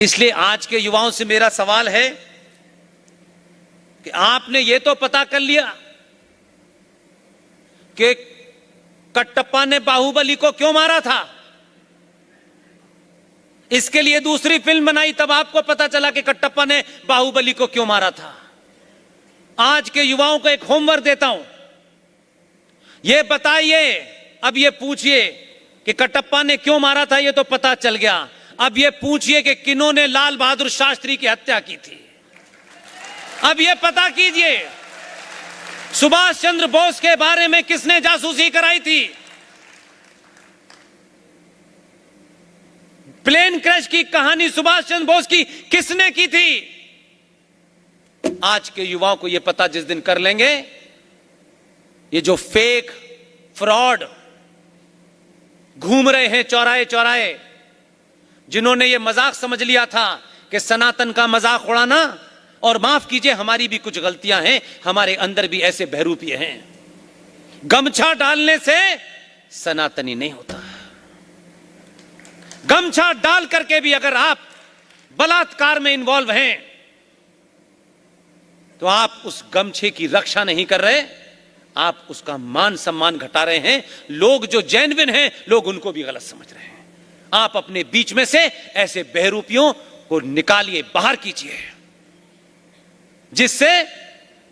इसलिए आज के युवाओं से मेरा सवाल है कि आपने ये तो पता कर लिया कि कटप्पा ने बाहुबली को क्यों मारा था। इसके लिए दूसरी फिल्म बनाई, तब आपको पता चला कि कटप्पा ने बाहुबली को क्यों मारा था। आज के युवाओं को एक होमवर्क देता हूं, यह बताइए, अब यह पूछिए कि कटप्पा ने क्यों मारा था, यह तो पता चल गया। अब यह पूछिए कि किन्होंने लाल बहादुर शास्त्री की हत्या की थी। अब यह पता कीजिए सुभाष चंद्र बोस के बारे में किसने जासूसी कराई थी। प्लेन क्रैश की कहानी सुभाष चंद्र बोस की किसने की थी। आज के युवाओं को यह पता जिस दिन कर लेंगे, ये जो फेक फ्रॉड घूम रहे हैं चौराहे चौराहे, जिन्होंने ये मजाक समझ लिया था कि सनातन का मजाक उड़ाना, और माफ कीजिए हमारी भी कुछ गलतियां हैं, हमारे अंदर भी ऐसे बहरूपिये हैं। गमछा डालने से सनातनी नहीं होता। गमछा डाल करके भी अगर आप बलात्कार में इन्वॉल्व हैं तो आप उस गमछे की रक्षा नहीं कर रहे, आप उसका मान सम्मान घटा रहे हैं। लोग जो जेन्युइन हैं, लोग उनको भी गलत समझ रहे हैं। आप अपने बीच में से ऐसे बहरूपियों को निकालिए, बाहर कीजिए, जिससे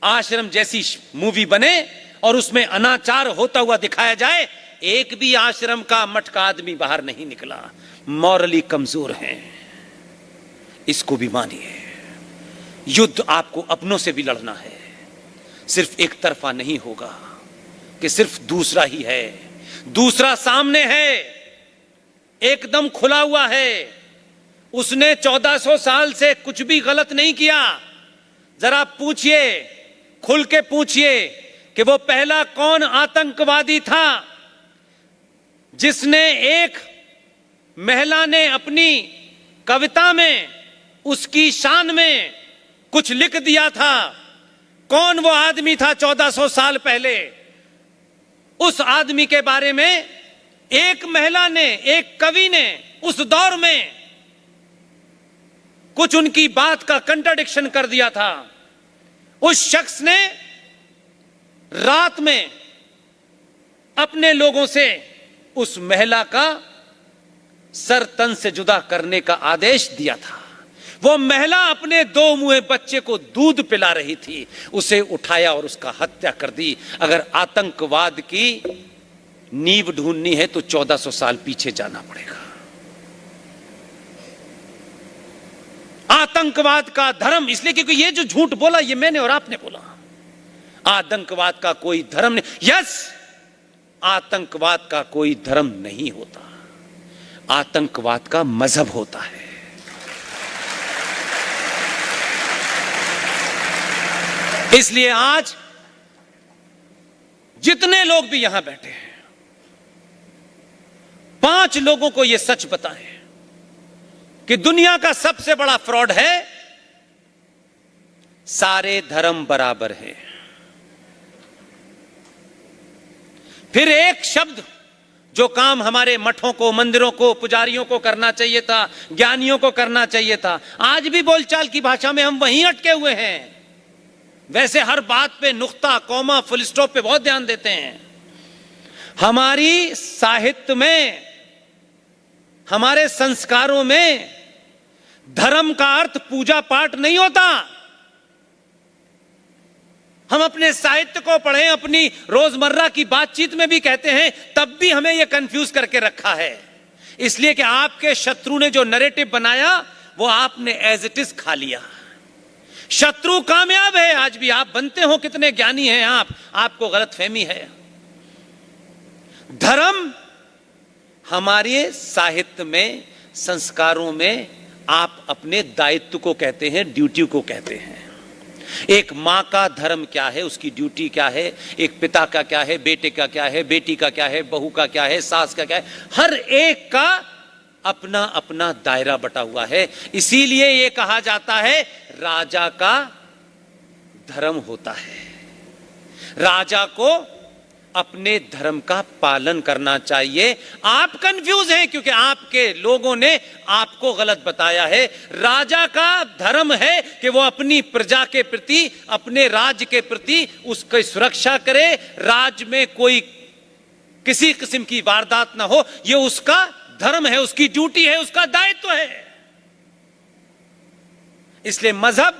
आश्रम जैसी मूवी बने और उसमें अनाचार होता हुआ दिखाया जाए। एक भी आश्रम का मठ का आदमी बाहर नहीं निकला, मॉरली कमजोर हैं, इसको भी मानिए। युद्ध आपको अपनों से भी लड़ना है, सिर्फ एक तरफा नहीं होगा कि सिर्फ दूसरा ही है। दूसरा सामने है, एकदम खुला हुआ है, उसने 1400 साल से कुछ भी गलत नहीं किया। जरा पूछिए, खुल के पूछिए कि वो पहला कौन आतंकवादी था जिसने एक महिला ने अपनी कविता में उसकी शान में कुछ लिख दिया था। कौन वो आदमी था 1400 साल पहले। उस आदमी के बारे में एक महिला ने, एक कवि ने उस दौर में कुछ उनकी बात का कंट्राडिक्शन कर दिया था। उस शख्स ने रात में अपने लोगों से उस महिला का सर तन से जुदा करने का आदेश दिया था। वो महिला अपने 2 मुँहे बच्चे को दूध पिला रही थी, उसे उठाया और उसका हत्या कर दी। अगर आतंकवाद की नींव ढूंढनी है तो 1400 साल पीछे जाना पड़ेगा। आतंकवाद का धर्म, इसलिए क्योंकि ये जो झूठ बोला ये मैंने और आपने बोला। आतंकवाद का कोई धर्म नहीं। यस, आतंकवाद का कोई धर्म नहीं होता, आतंकवाद का मजहब होता है। इसलिए आज जितने लोग भी यहां बैठे हैं, 5 लोगों को यह सच बताएं कि दुनिया का सबसे बड़ा फ्रॉड है सारे धर्म बराबर हैं। फिर एक शब्द जो काम हमारे मठों को, मंदिरों को, पुजारियों को करना चाहिए था, ज्ञानियों को करना चाहिए था, आज भी बोलचाल की भाषा में हम वहीं अटके हुए हैं। वैसे हर बात पे नुक्ता, कॉमा, फुल स्टॉप पे बहुत ध्यान देते हैं। हमारी साहित्य में, हमारे संस्कारों में धर्म का अर्थ पूजा पाठ नहीं होता। हम अपने साहित्य को पढ़ें, अपनी रोजमर्रा की बातचीत में भी कहते हैं, तब भी हमें यह कंफ्यूज करके रखा है। इसलिए कि आपके शत्रु ने जो नैरेटिव बनाया वो आपने एज इट इज खा लिया। शत्रु कामयाब है। आज भी आप बनते हो, कितने ज्ञानी हैं आप, आपको गलतफहमी है। धर्म हमारे साहित्य में, संस्कारों में आप अपने दायित्व को कहते हैं, ड्यूटी को कहते हैं। एक मां का धर्म क्या है, उसकी ड्यूटी क्या है, एक पिता का क्या है, बेटे का क्या है, बेटी का क्या है, बहू का क्या है, सास का क्या है, हर एक का अपना अपना दायरा बटा हुआ है। इसीलिए यह कहा जाता है राजा का धर्म होता है। राजा को अपने धर्म का पालन करना चाहिए। आप कंफ्यूज हैं क्योंकि आपके लोगों ने आपको गलत बताया है। राजा का धर्म है कि वो अपनी प्रजा के प्रति, अपने राज्य के प्रति उसकी सुरक्षा करे, राज्य में कोई किसी किस्म की वारदात ना हो। ये उसका धर्म है, उसकी ड्यूटी है, उसका दायित्व है। इसलिए मजहब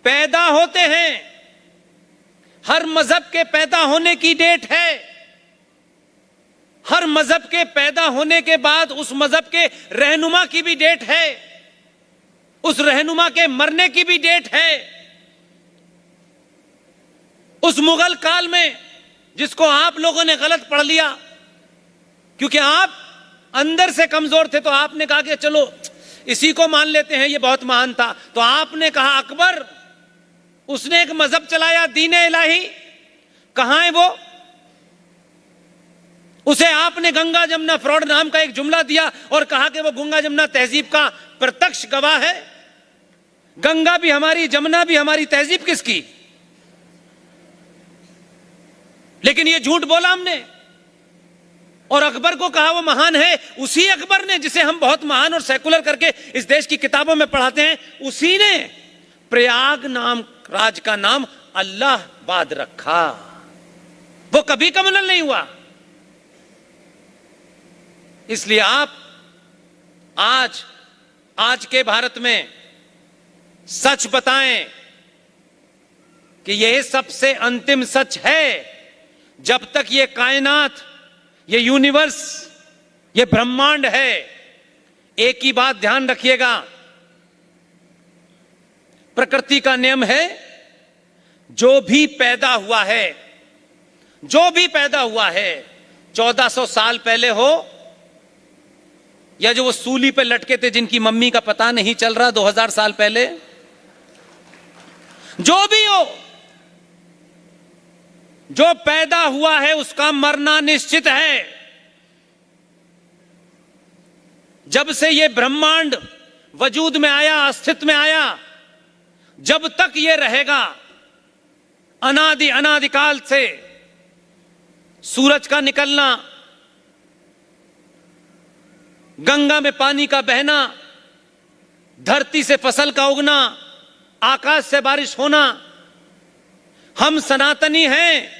पैदा होते हैं, हर मजहब के पैदा होने की डेट है। हर मजहब के पैदा होने के बाद उस मजहब के रहनुमा की भी डेट है, उस रहनुमा के मरने की भी डेट है। उस मुगल काल में जिसको आप लोगों ने गलत पढ़ लिया क्योंकि आप अंदर से कमजोर थे, तो आपने कहा कि चलो इसी को मान लेते हैं, ये बहुत महान था। तो आपने कहा अकबर, उसने एक मजहब चलाया, दीन इलाही, कहां है वो? उसे आपने गंगा जमुना फ्रॉड नाम का एक जुमला दिया और कहा कि वो गंगा जमुना तहजीब का प्रत्यक्ष गवाह है। गंगा भी हमारी, जमुना भी हमारी, तहजीब किसकी? लेकिन ये झूठ बोला हमने और अकबर को कहा वो महान है। उसी अकबर ने, जिसे हम बहुत महान और सेकुलर करके इस देश की किताबों में पढ़ाते हैं, उसी ने प्रयाग नाम राज का नाम अल्लाहबाद रखा। वो कभी कम्युनल नहीं हुआ। इसलिए आप आज के भारत में सच बताएं कि यह सबसे अंतिम सच है। जब तक ये कायनात, ये यूनिवर्स, ये ब्रह्मांड है, एक ही बात ध्यान रखिएगा, प्रकृति का नियम है, जो भी पैदा हुआ है, जो भी पैदा हुआ है, 1400 साल पहले हो या जो वो सूली पे लटके थे जिनकी मम्मी का पता नहीं चल रहा 2000 साल पहले, जो भी हो, जो पैदा हुआ है उसका मरना निश्चित है। जब से ये ब्रह्मांड वजूद में आया, अस्तित्व में आया, जब तक ये रहेगा, अनादिकाल से सूरज का निकलना, गंगा में पानी का बहना, धरती से फसल का उगना, आकाश से बारिश होना, हम सनातनी हैं।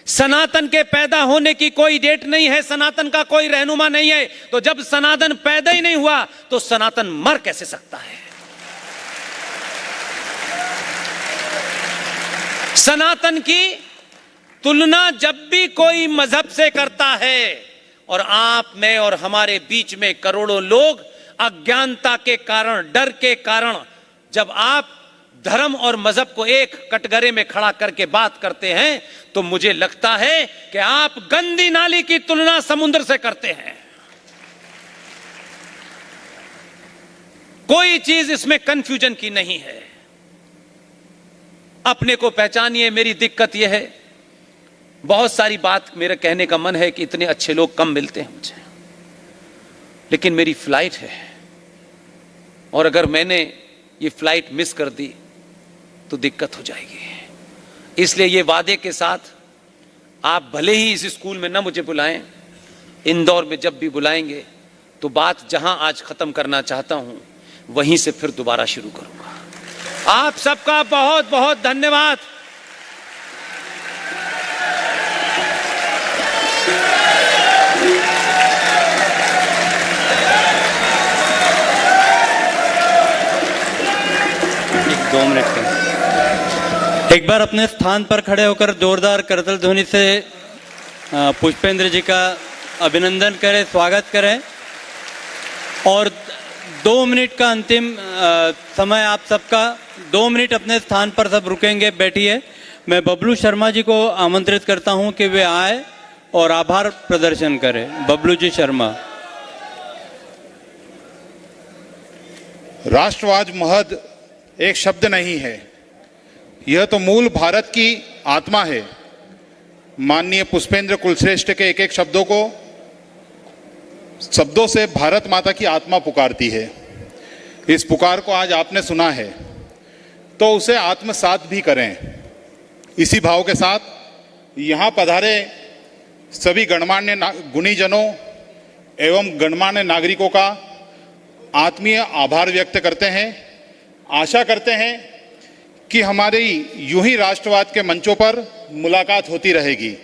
सनातन के पैदा होने की कोई डेट नहीं है, सनातन का कोई रहनुमा नहीं है। तो जब सनातन पैदा ही नहीं हुआ तो सनातन मर कैसे सकता है? सनातन की तुलना जब भी कोई मजहब से करता है, और आप में और हमारे बीच में करोड़ों लोग अज्ञानता के कारण, डर के कारण, जब आप धर्म और मजहब को एक कटघरे में खड़ा करके बात करते हैं, तो मुझे लगता है कि आप गंदी नाली की तुलना समुद्र से करते हैं। कोई चीज इसमें कंफ्यूजन की नहीं है। अपने को पहचानिए। मेरी दिक्कत यह है, बहुत सारी बात मेरे कहने का मन है कि इतने अच्छे लोग कम मिलते हैं मुझे, लेकिन मेरी फ्लाइट है और अगर मैंने ये फ्लाइट मिस कर दी तो दिक्कत हो जाएगी। इसलिए ये वादे के साथ, आप भले ही इस स्कूल में ना मुझे बुलाएं, इंदौर में जब भी बुलाएंगे तो बात जहां आज खत्म करना चाहता हूं वहीं से फिर दोबारा शुरू करूंगा। आप सबका बहुत बहुत धन्यवाद। एक बार अपने स्थान पर खड़े होकर जोरदार करतल ध्वनि से पुष्पेंद्र जी का अभिनंदन करें, स्वागत करें। और 2 मिनट का अंतिम समय आप सबका। 2 मिनट अपने स्थान पर सब रुकेंगे, बैठिए। मैं बबलू शर्मा जी को आमंत्रित करता हूं कि वे आए और आभार प्रदर्शन करें। बबलू जी शर्मा। राष्ट्रवाद महज एक शब्द नहीं है, यह तो मूल भारत की आत्मा है। माननीय पुष्पेंद्र कुलश्रेष्ठ के एक एक शब्दों से भारत माता की आत्मा पुकारती है। इस पुकार को आज आपने सुना है तो उसे आत्मसात भी करें। इसी भाव के साथ यहाँ पधारे सभी गणमान्य गुणीजनों एवं गणमान्य नागरिकों का आत्मीय आभार व्यक्त करते हैं। आशा करते हैं कि हमारी यूं ही राष्ट्रवाद के मंचों पर मुलाकात होती रहेगी।